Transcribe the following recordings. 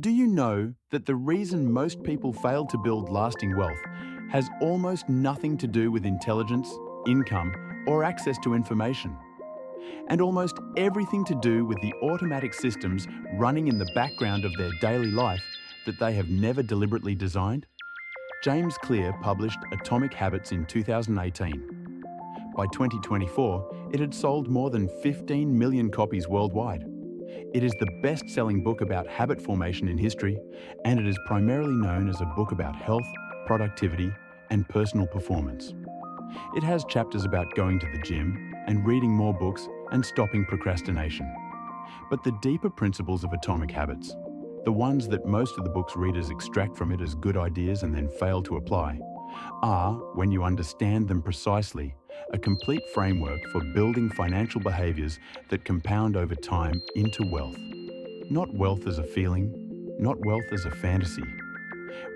Do you know that the reason most people fail to build lasting wealth has almost nothing to do with intelligence, income, or access to information, and almost everything to do with the automatic systems running in the background of their daily life that they have never deliberately designed? James Clear published Atomic Habits in 2018. By 2024, it had sold more than 15 million copies worldwide. It is the best-selling book about habit formation in history, and it is primarily known as a book about health, productivity, and personal performance. It has chapters about going to the gym and reading more books and stopping procrastination. But the deeper principles of Atomic Habits, the ones that most of the book's readers extract from it as good ideas and then fail to apply, are, when you understand them precisely, a complete framework for building financial behaviors that compound over time into wealth. Not wealth as a feeling, not wealth as a fantasy.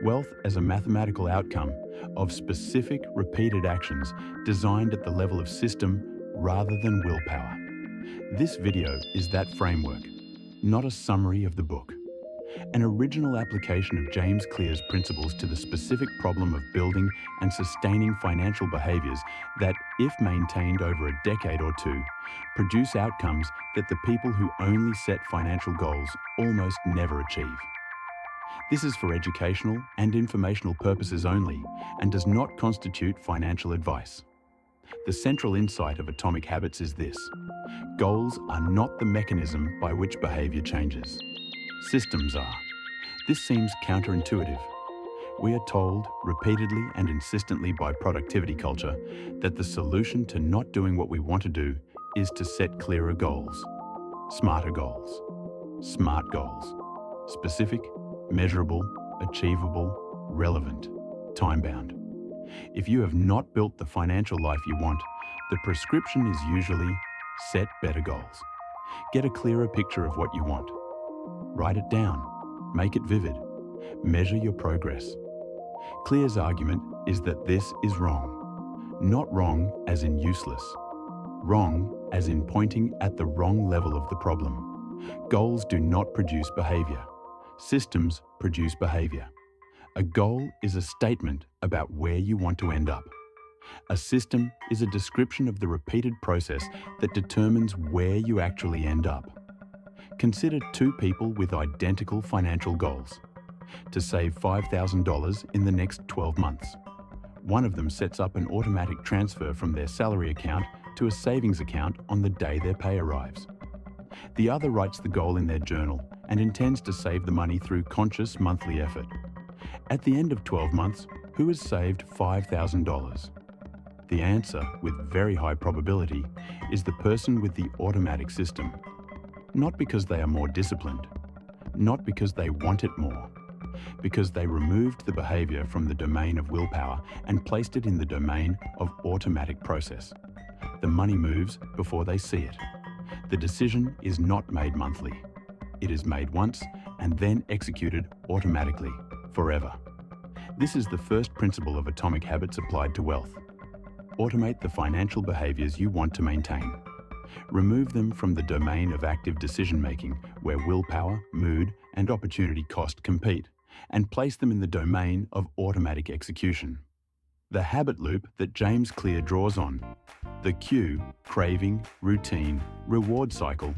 Wealth as a mathematical outcome of specific, repeated actions designed at the level of system rather than willpower. This video is that framework, not a summary of the book. An original application of James Clear's principles to the specific problem of building and sustaining financial behaviors that, if maintained over a decade or two, produce outcomes that the people who only set financial goals almost never achieve. This is for educational and informational purposes only and does not constitute financial advice. The central insight of Atomic Habits is this: goals are not the mechanism by which behavior changes. Systems are. This seems counterintuitive. We are told repeatedly and insistently by productivity culture that the solution to not doing what we want to do is to set clearer goals, smarter goals, smart goals, specific, measurable, achievable, relevant, time-bound. If you have not built the financial life you want, the prescription is usually set better goals. Get a clearer picture of what you want. Write it down, make it vivid, measure your progress. Clear's argument is that this is wrong. Not wrong as in useless. Wrong as in pointing at the wrong level of the problem. Goals do not produce behavior. Systems produce behavior. A goal is a statement about where you want to end up. A system is a description of the repeated process that determines where you actually end up. Consider two people with identical financial goals: to save $5,000 in the next 12 months. One of them sets up an automatic transfer from their salary account to a savings account on the day their pay arrives. The other writes the goal in their journal and intends to save the money through conscious monthly effort. At the end of 12 months, who has saved $5,000? The answer, with very high probability, is the person with the automatic system. Not because they are more disciplined, not because they want it more, because they removed the behavior from the domain of willpower and placed it in the domain of automatic process. The money moves before they see it. The decision is not made monthly. It is made once and then executed automatically, forever. This is the first principle of Atomic Habits applied to wealth. Automate the financial behaviors you want to maintain. Remove them from the domain of active decision-making, where willpower, mood, and opportunity cost compete, and place them in the domain of automatic execution. The habit loop that James Clear draws on, the cue, craving, routine, reward cycle,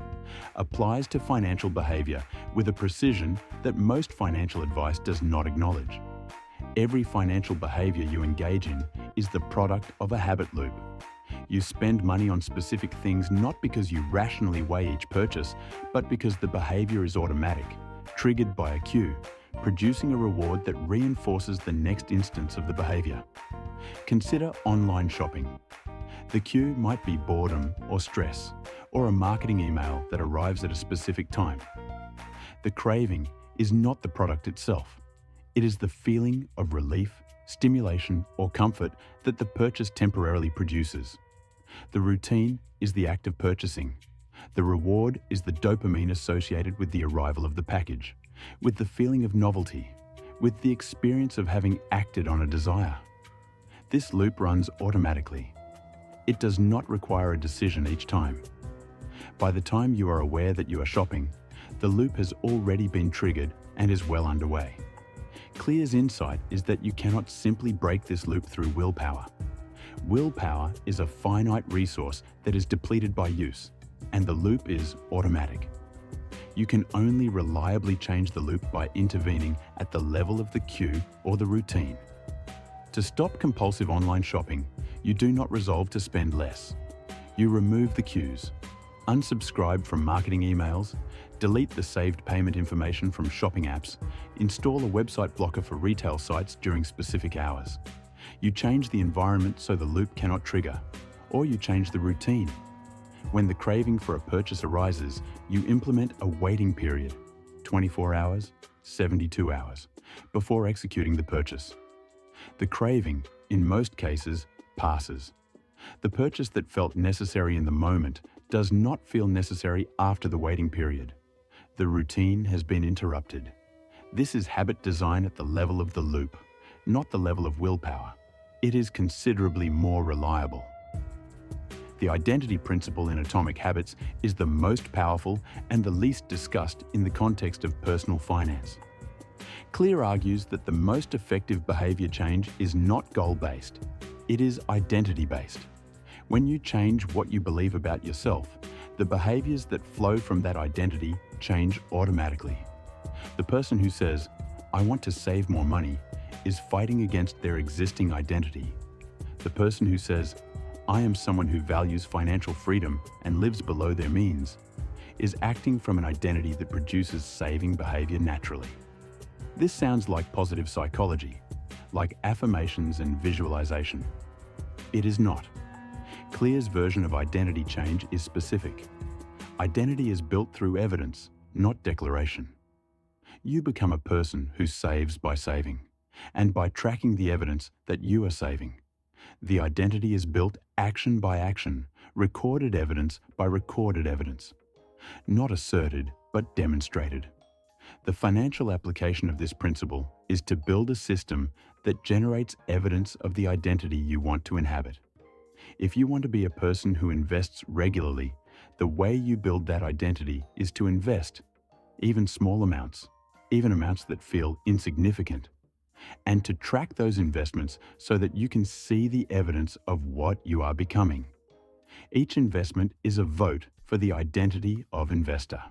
applies to financial behavior with a precision that most financial advice does not acknowledge. Every financial behavior you engage in is the product of a habit loop. You spend money on specific things not because you rationally weigh each purchase, but because the behavior is automatic, triggered by a cue, producing a reward that reinforces the next instance of the behavior. Consider online shopping. The cue might be boredom or stress, or a marketing email that arrives at a specific time. The craving is not the product itself. It is the feeling of relief, stimulation, or comfort that the purchase temporarily produces. The routine is the act of purchasing. The reward is the dopamine associated with the arrival of the package, with the feeling of novelty, with the experience of having acted on a desire. This loop runs automatically. It does not require a decision each time. By the time you are aware that you are shopping, the loop has already been triggered and is well underway. Clear's insight is that you cannot simply break this loop through willpower. Willpower is a finite resource that is depleted by use, and the loop is automatic. You can only reliably change the loop by intervening at the level of the cue or the routine. To stop compulsive online shopping, you do not resolve to spend less. You remove the cues, unsubscribe from marketing emails, delete the saved payment information from shopping apps, install a website blocker for retail sites during specific hours. You change the environment so the loop cannot trigger, or you change the routine. When the craving for a purchase arises, you implement a waiting period, 24 hours, 72 hours, before executing the purchase. The craving, in most cases, passes. The purchase that felt necessary in the moment does not feel necessary after the waiting period. The routine has been interrupted. This is habit design at the level of the loop, not the level of willpower. It is considerably more reliable. The identity principle in Atomic Habits is the most powerful and the least discussed in the context of personal finance. Clear argues that the most effective behavior change is not goal-based. It is identity-based. When you change what you believe about yourself, the behaviors that flow from that identity change automatically. The person who says, "I want to save more money," is fighting against their existing identity. The person who says, "I am someone who values financial freedom and lives below their means," is acting from an identity that produces saving behavior naturally. This sounds like positive psychology, like affirmations and visualization. It is not. Clear's version of identity change is specific. Identity is built through evidence, not declaration. You become a person who saves by saving, and by tracking the evidence that you are saving. The identity is built action by action, recorded evidence by recorded evidence. Not asserted, but demonstrated. The financial application of this principle is to build a system that generates evidence of the identity you want to inhabit. If you want to be a person who invests regularly, the way you build that identity is to invest, even small amounts, even amounts that feel insignificant, and to track those investments so that you can see the evidence of what you are becoming. Each investment is a vote for the identity of investor.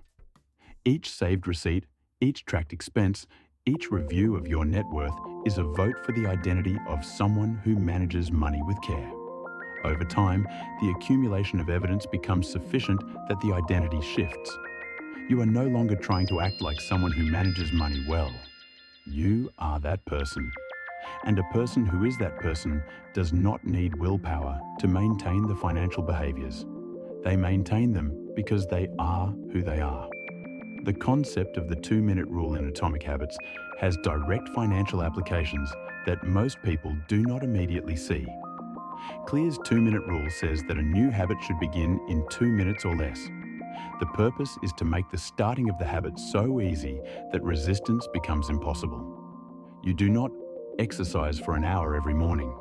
Each saved receipt, each tracked expense, each review of your net worth is a vote for the identity of someone who manages money with care. Over time, the accumulation of evidence becomes sufficient that the identity shifts. You are no longer trying to act like someone who manages money well. You are that person. And a person who is that person does not need willpower to maintain the financial behaviors. They maintain them because they are who they are. The concept of the 2-minute rule in Atomic Habits has direct financial applications that most people do not immediately see. Clear's 2-minute rule says that a new habit should begin in 2 minutes or less. The purpose is to make the starting of the habit so easy that resistance becomes impossible. You do not exercise for an hour every morning.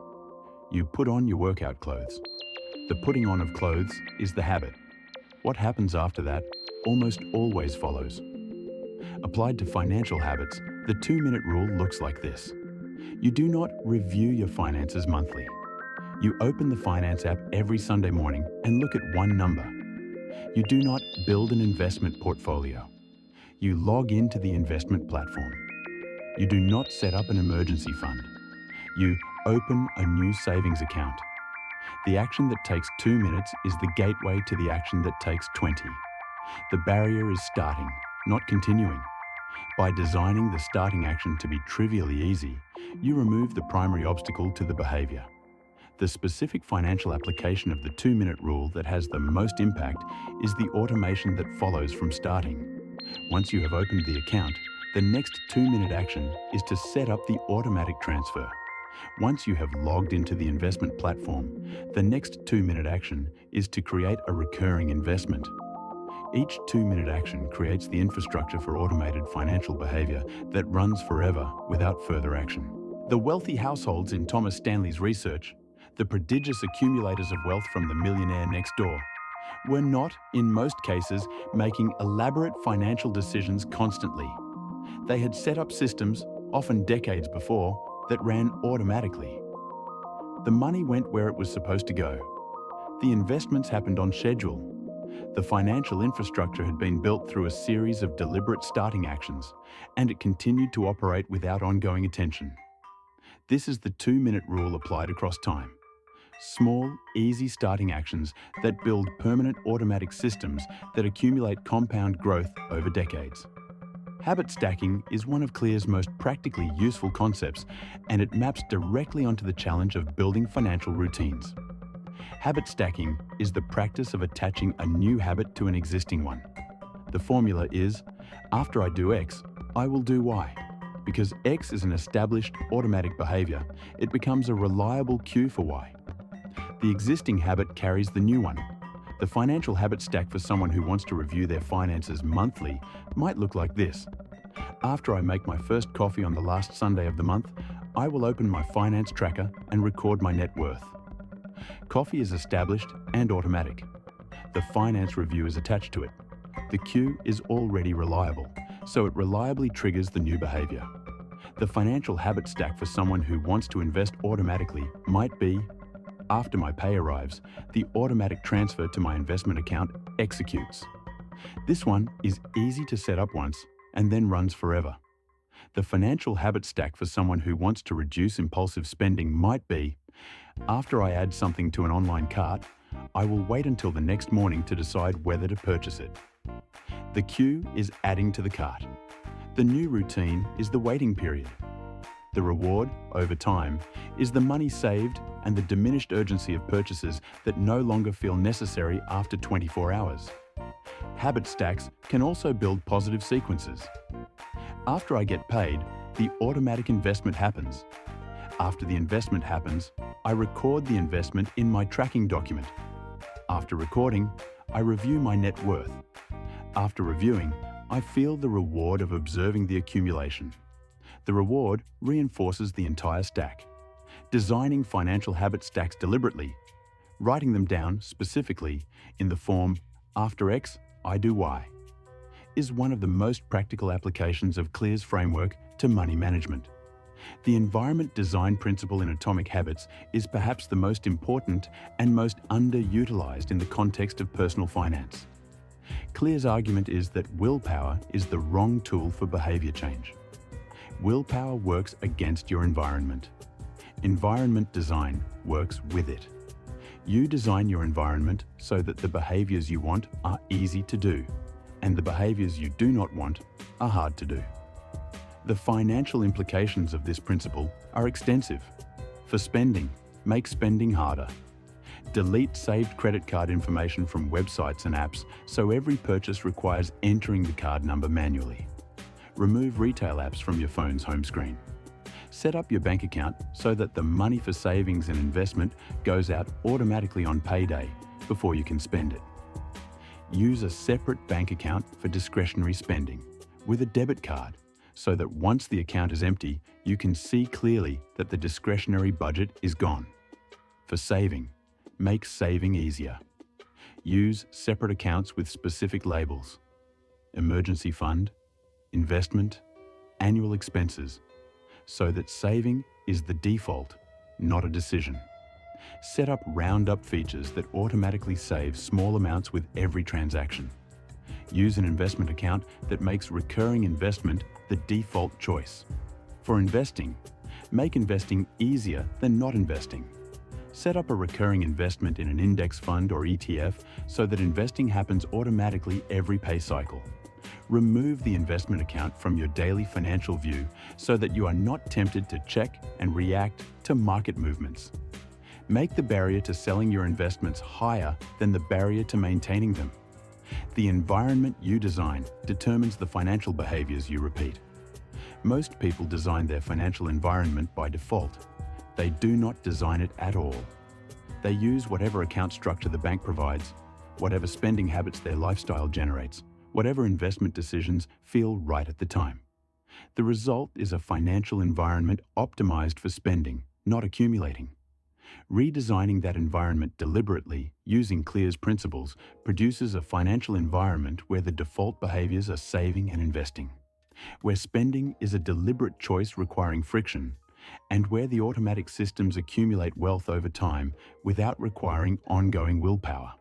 You put on your workout clothes. The putting on of clothes is the habit. What happens after that almost always follows. Applied to financial habits, the 2-minute rule looks like this. You do not review your finances monthly. You open the finance app every Sunday morning and look at one number. You do not build an investment portfolio. You log into the investment platform. You do not set up an emergency fund. You open a new savings account. The action that takes 2 minutes is the gateway to the action that takes 20. The barrier is starting, not continuing. By designing the starting action to be trivially easy, you remove the primary obstacle to the behavior. The specific financial application of the 2-minute rule that has the most impact is the automation that follows from starting. Once you have opened the account, the next 2-minute action is to set up the automatic transfer. Once you have logged into the investment platform, the next 2-minute action is to create a recurring investment. Each 2-minute action creates the infrastructure for automated financial behavior that runs forever without further action. The wealthy households in Thomas Stanley's research, the prodigious accumulators of wealth from the millionaire next door, were not, in most cases, making elaborate financial decisions constantly. They had set up systems, often decades before, that ran automatically. The money went where it was supposed to go. The investments happened on schedule. The financial infrastructure had been built through a series of deliberate starting actions, and it continued to operate without ongoing attention. This is the 2-minute rule applied across time. Small, easy starting actions that build permanent automatic systems that accumulate compound growth over decades. Habit stacking is one of Clear's most practically useful concepts, and it maps directly onto the challenge of building financial routines. Habit stacking is the practice of attaching a new habit to an existing one. The formula is, after I do X, I will do Y. Because X is an established automatic behavior, it becomes a reliable cue for Y. The existing habit carries the new one. The financial habit stack for someone who wants to review their finances monthly might look like this. After I make my first coffee on the last Sunday of the month, I will open my finance tracker and record my net worth. Coffee is established and automatic. The finance review is attached to it. The cue is already reliable, so it reliably triggers the new behavior. The financial habit stack for someone who wants to invest automatically might be, after my pay arrives, the automatic transfer to my investment account executes. This one is easy to set up once and then runs forever. The financial habit stack for someone who wants to reduce impulsive spending might be, after I add something to an online cart, I will wait until the next morning to decide whether to purchase it. The cue is adding to the cart. The new routine is the waiting period. The reward, over time, is the money saved and the diminished urgency of purchases that no longer feel necessary after 24 hours. Habit stacks can also build positive sequences. After I get paid, the automatic investment happens. After the investment happens, I record the investment in my tracking document. After recording, I review my net worth. After reviewing, I feel the reward of observing the accumulation. The reward reinforces the entire stack. Designing financial habit stacks deliberately, writing them down specifically in the form after X, I do Y, is one of the most practical applications of Clear's framework to money management. The environment design principle in Atomic Habits is perhaps the most important and most underutilized in the context of personal finance. Clear's argument is that willpower is the wrong tool for behavior change. Willpower works against your environment. Environment design works with it. You design your environment so that the behaviors you want are easy to do, and the behaviors you do not want are hard to do. The financial implications of this principle are extensive. For spending, make spending harder. Delete saved credit card information from websites and apps so every purchase requires entering the card number manually. Remove retail apps from your phone's home screen. Set up your bank account so that the money for savings and investment goes out automatically on payday before you can spend it. Use a separate bank account for discretionary spending with a debit card so that once the account is empty, you can see clearly that the discretionary budget is gone. For saving, make saving easier. Use separate accounts with specific labels: emergency fund, investment, annual expenses, so that saving is the default, not a decision. Set up round-up features that automatically save small amounts with every transaction. Use an investment account that makes recurring investment the default choice. For investing, make investing easier than not investing. Set up a recurring investment in an index fund or ETF so that investing happens automatically every pay cycle. Remove the investment account from your daily financial view so that you are not tempted to check and react to market movements. Make the barrier to selling your investments higher than the barrier to maintaining them. The environment you design determines the financial behaviors you repeat. Most people design their financial environment by default. They do not design it at all. They use whatever account structure the bank provides, whatever spending habits their lifestyle generates, whatever investment decisions feel right at the time. The result is a financial environment optimized for spending, not accumulating. Redesigning that environment deliberately, using Clear's principles, produces a financial environment where the default behaviors are saving and investing. where spending is a deliberate choice requiring friction, and where the automatic systems accumulate wealth over time without requiring ongoing willpower.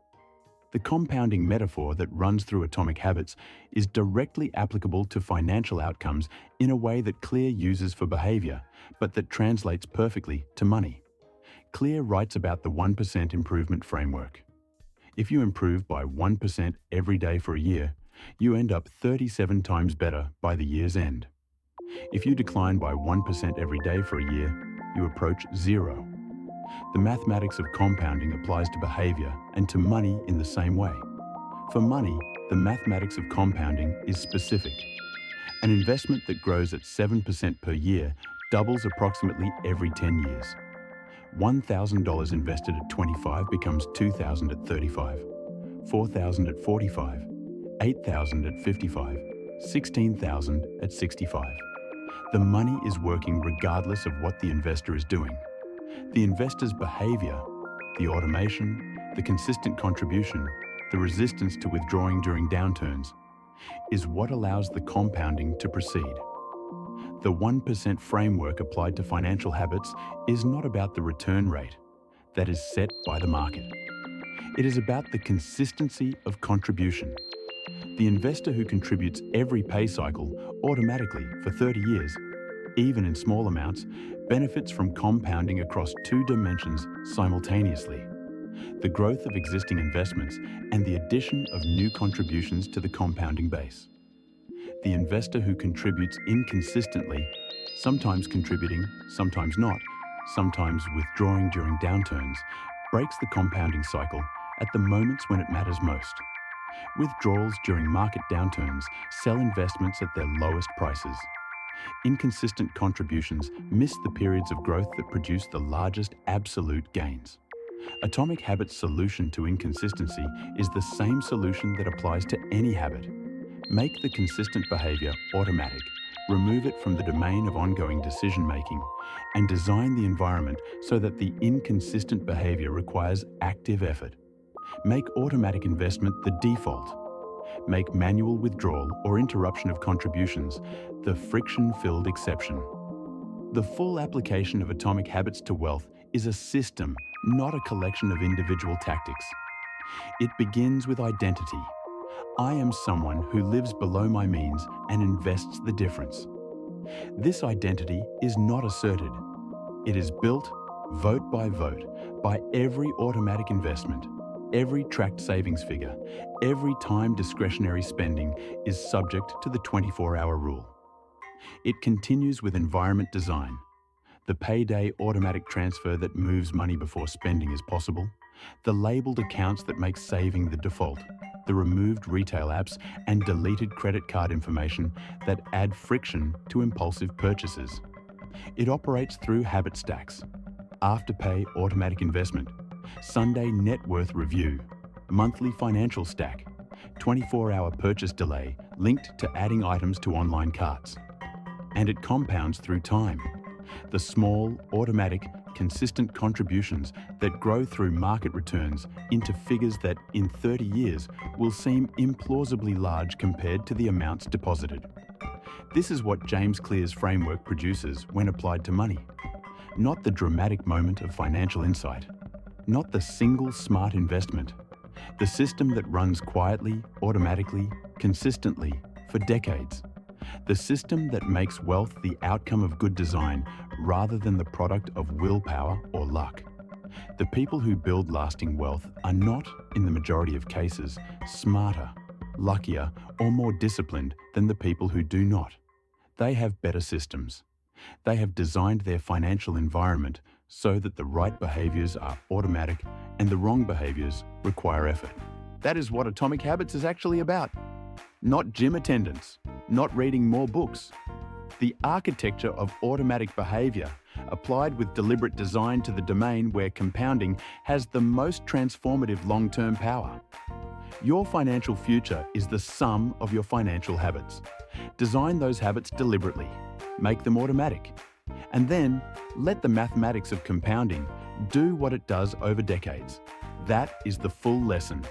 The compounding metaphor that runs through Atomic Habits is directly applicable to financial outcomes in a way that Clear uses for behavior, but that translates perfectly to money. Clear writes about the 1% improvement framework. If you improve by 1% every day for a year, you end up 37 times better by the year's end. If you decline by 1% every day for a year, you approach zero. The mathematics of compounding applies to behavior and to money in the same way. For money, the mathematics of compounding is specific. An investment that grows at 7% per year doubles approximately every 10 years. $1,000 invested at 25 becomes $2,000 at 35, $4,000 at 45, $8,000 at 55, $16,000 at 65. The money is working regardless of what the investor is doing. The investor's behavior, the automation, the consistent contribution, the resistance to withdrawing during downturns, is what allows the compounding to proceed. The 1% framework applied to financial habits is not about the return rate that is set by the market. It is about the consistency of contribution. The investor who contributes every pay cycle automatically for 30 years, even in small amounts, benefits from compounding across two dimensions simultaneously: the growth of existing investments and the addition of new contributions to the compounding base. The investor who contributes inconsistently, sometimes contributing, sometimes not, sometimes withdrawing during downturns, breaks the compounding cycle at the moments when it matters most. Withdrawals during market downturns sell investments at their lowest prices. Inconsistent contributions miss the periods of growth that produce the largest absolute gains. Atomic Habits' solution to inconsistency is the same solution that applies to any habit. Make the consistent behavior automatic, remove it from the domain of ongoing decision-making, and design the environment so that the inconsistent behavior requires active effort. Make automatic investment the default. Make manual withdrawal or interruption of contributions the friction-filled exception. The full application of Atomic Habits to wealth is a system, not a collection of individual tactics. It begins with identity. I am someone who lives below my means and invests the difference. This identity is not asserted. It is built, vote, by every automatic investment. Every tracked savings figure, every time discretionary spending is subject to the 24-hour rule. It continues with environment design. The payday automatic transfer that moves money before spending is possible, the labeled accounts that make saving the default, the removed retail apps and deleted credit card information that add friction to impulsive purchases. It operates through habit stacks: Afterpay automatic investment, Sunday net worth review, monthly financial stack, 24-hour purchase delay linked to adding items to online carts. And it compounds through time. The small, automatic, consistent contributions that grow through market returns into figures that, in 30 years, will seem implausibly large compared to the amounts deposited. This is what James Clear's framework produces when applied to money. Not the dramatic moment of financial insight. Not the single smart investment. The system that runs quietly, automatically, consistently, for decades. The system that makes wealth the outcome of good design rather than the product of willpower or luck. The people who build lasting wealth are not, in the majority of cases, smarter, luckier, or more disciplined than the people who do not. They have better systems. They have designed their financial environment so that the right behaviors are automatic and the wrong behaviors require effort. That is what Atomic Habits is actually about. Not gym attendance, not reading more books. The architecture of automatic behavior applied with deliberate design to the domain where compounding has the most transformative long-term power. Your financial future is the sum of your financial habits. Design those habits deliberately. Make them automatic. And then let the mathematics of compounding do what it does over decades. That is the full lesson.